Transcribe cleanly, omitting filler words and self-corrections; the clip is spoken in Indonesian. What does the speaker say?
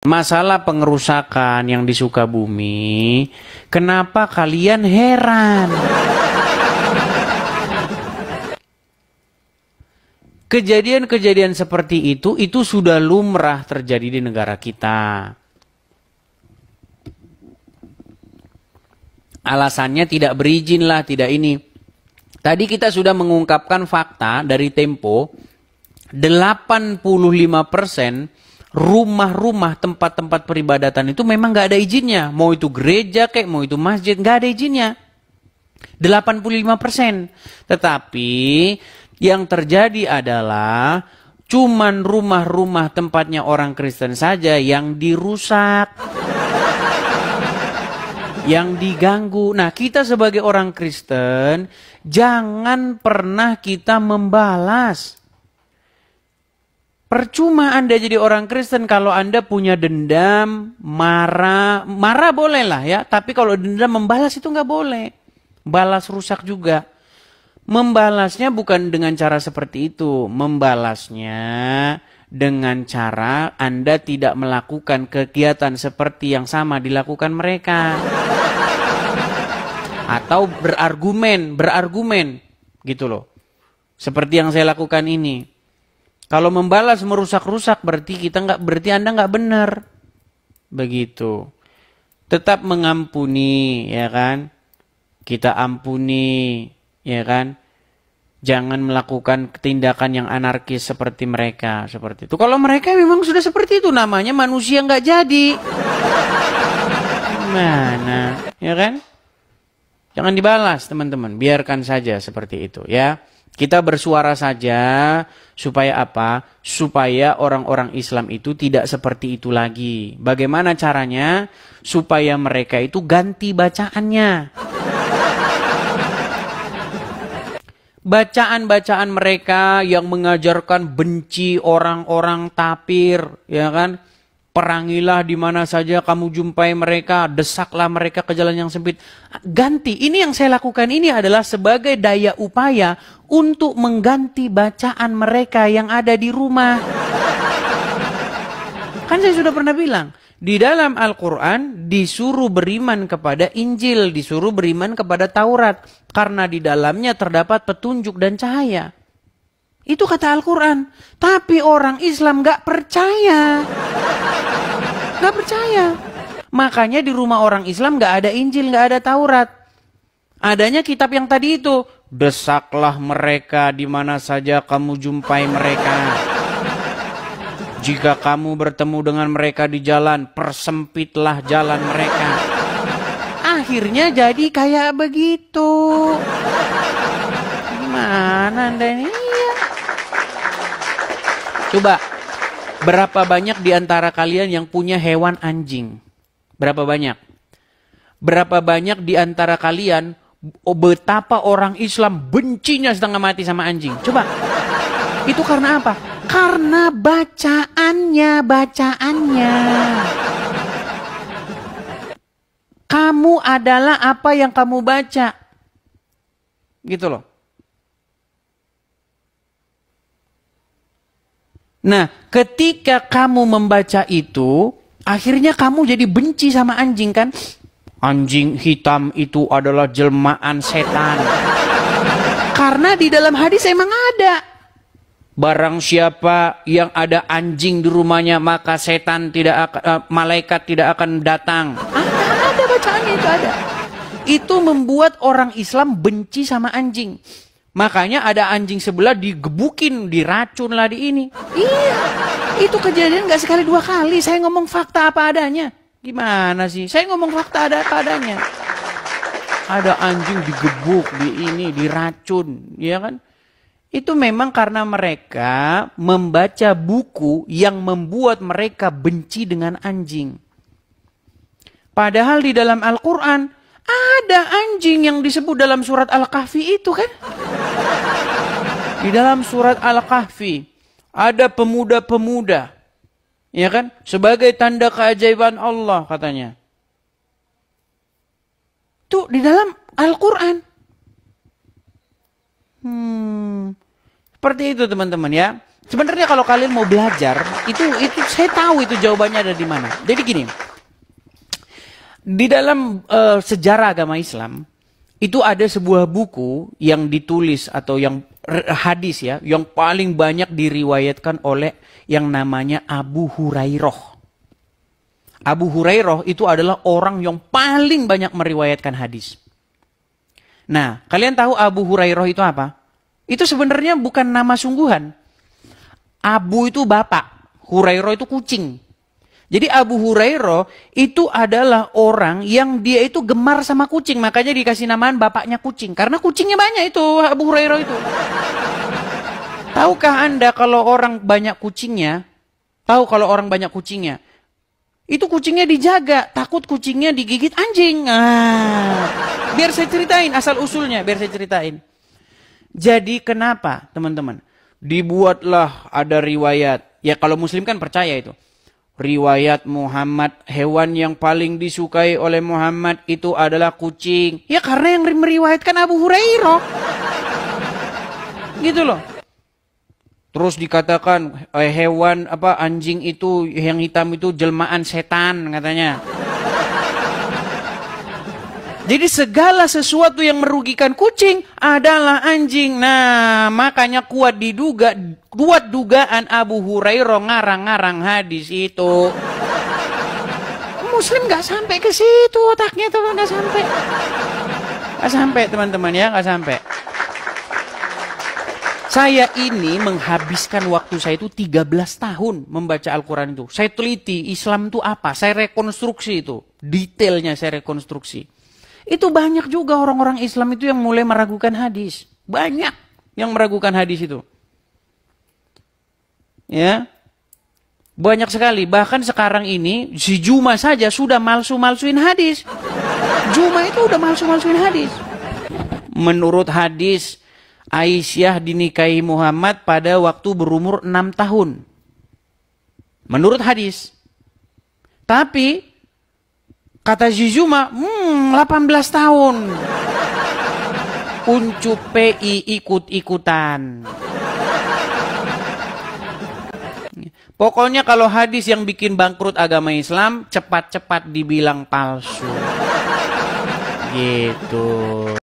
Masalah pengerusakan yang di Sukabumi, kenapa kalian heran? Kejadian-kejadian seperti itu sudah lumrah terjadi di negara kita. Alasannya tidak berizin lah, tidak ini. Tadi kita sudah mengungkapkan fakta dari Tempo, 85% rumah-rumah tempat-tempat peribadatan itu memang nggak ada izinnya. Mau itu gereja kayak, mau itu masjid, nggak ada izinnya. 85%. Tetapi yang terjadi adalah cuman rumah-rumah tempatnya orang Kristen saja yang dirusak, yang diganggu. Nah, kita sebagai orang Kristen jangan pernah kita membalas. Percuma Anda jadi orang Kristen kalau Anda punya dendam, marah boleh lah ya. Tapi kalau dendam membalas itu nggak boleh. Balas rusak juga. Membalasnya bukan dengan cara seperti itu. Membalasnya dengan cara Anda tidak melakukan kegiatan seperti yang sama dilakukan mereka. Atau berargumen gitu loh. Seperti yang saya lakukan ini. Kalau membalas merusak-rusak berarti Anda nggak benar. Begitu. Tetap mengampuni, ya kan? Kita ampuni, ya kan? Jangan melakukan tindakan yang anarkis seperti mereka, seperti itu. Kalau mereka memang sudah seperti itu, namanya manusia nggak jadi. Mana, ya kan? Jangan dibalas, teman-teman. Biarkan saja seperti itu, ya. Kita bersuara saja supaya apa? Supaya orang-orang Islam itu tidak seperti itu lagi. Bagaimana caranya? Supaya mereka itu ganti bacaannya. Bacaan-bacaan mereka yang mengajarkan benci orang-orang tapir, ya kan? Perangilah di mana saja kamu jumpai mereka, desaklah mereka ke jalan yang sempit. Ganti, ini yang saya lakukan ini adalah sebagai daya upaya untuk mengganti bacaan mereka yang ada di rumah. Kan saya sudah pernah bilang, di dalam Al-Quran disuruh beriman kepada Injil, disuruh beriman kepada Taurat. Karena di dalamnya terdapat petunjuk dan cahaya. Itu kata Al-Quran. Tapi orang Islam gak percaya. Gak percaya. Makanya di rumah orang Islam gak ada Injil, gak ada Taurat. Adanya kitab yang tadi itu. Desaklah mereka di mana saja kamu jumpai mereka. Jika kamu bertemu dengan mereka di jalan, persempitlah jalan mereka. Akhirnya jadi kayak begitu. Gimana Anda ini? Coba, berapa banyak di antara kalian yang punya hewan anjing? Berapa banyak? Berapa banyak di antara kalian betapa orang Islam bencinya setengah mati sama anjing? Coba. Itu karena apa? Karena bacaannya. Kamu adalah apa yang kamu baca. Gitu loh. Nah, ketika kamu membaca itu, akhirnya kamu jadi benci sama anjing kan? Anjing hitam itu adalah jelmaan setan. Karena di dalam hadis emang ada. Barang siapa yang ada anjing di rumahnya, maka setan malaikat tidak akan datang. Ada bacaannya itu ada. Itu membuat orang Islam benci sama anjing. Makanya ada anjing sebelah digebukin, diracun lah di ini. Iya, itu kejadian gak sekali dua kali. Saya ngomong fakta apa adanya. Gimana sih? Saya ngomong fakta apa adanya. Ada anjing digebuk, di ini, diracun. Ya kan? Itu memang karena mereka membaca buku yang membuat mereka benci dengan anjing. Padahal di dalam Al-Quran ada anjing yang disebut dalam surat Al-Kahfi itu kan. Di dalam surat Al-Kahfi ada pemuda-pemuda, ya kan, sebagai tanda keajaiban Allah katanya. Itu di dalam Al-Quran. Seperti itu teman-teman ya. Sebenarnya kalau kalian mau belajar, itu saya tahu itu jawabannya ada di mana. Jadi gini, di dalam sejarah agama Islam, itu ada sebuah buku yang ditulis atau yang hadis ya, yang paling banyak diriwayatkan oleh yang namanya Abu Hurairah. Abu Hurairah itu adalah orang yang paling banyak meriwayatkan hadis. Nah, kalian tahu Abu Hurairah itu apa? Itu sebenarnya bukan nama sungguhan. Abu itu bapak, Hurairah itu kucing. Jadi Abu Hurairah itu adalah orang yang dia itu gemar sama kucing. Makanya dikasih namaan bapaknya kucing. Karena kucingnya banyak itu Abu Hurairah itu. Tahukah Anda kalau orang banyak kucingnya? Tahu kalau orang banyak kucingnya? Itu kucingnya dijaga. Takut kucingnya digigit anjing. Biar saya ceritain asal usulnya. Biar saya ceritain. Jadi kenapa teman-teman? Dibuatlah ada riwayat. Ya kalau muslim kan percaya itu. Riwayat Muhammad, hewan yang paling disukai oleh Muhammad itu adalah kucing. Ya karena yang meriwayatkan Abu Hurairah. Gitu loh. Terus dikatakan hewan anjing itu yang hitam itu jelmaan setan katanya. Jadi segala sesuatu yang merugikan kucing adalah anjing. Nah, makanya kuat dugaan Abu Hurairah ngarang-ngarang hadis itu. Muslim nggak sampai ke situ otaknya tuh, nggak sampai. Nggak sampai teman-teman ya, nggak sampai. Saya ini menghabiskan waktu saya itu 13 tahun membaca Al-Quran itu. Saya teliti Islam itu apa, saya rekonstruksi itu. Detailnya saya rekonstruksi. Itu banyak juga orang-orang Islam itu yang mulai meragukan hadis. Banyak yang meragukan hadis itu. Ya. Banyak sekali. Bahkan sekarang ini si Juma saja sudah malsu-malsuin hadis. Juma itu udah malsu-malsuin hadis. Menurut hadis, Aisyah dinikahi Muhammad pada waktu berumur 6 tahun. Menurut hadis. Tapi kata Zizuma, 18 tahun. Uncup PI ikut-ikutan. Pokoknya kalau hadis yang bikin bangkrut agama Islam, cepat-cepat dibilang palsu. Gitu.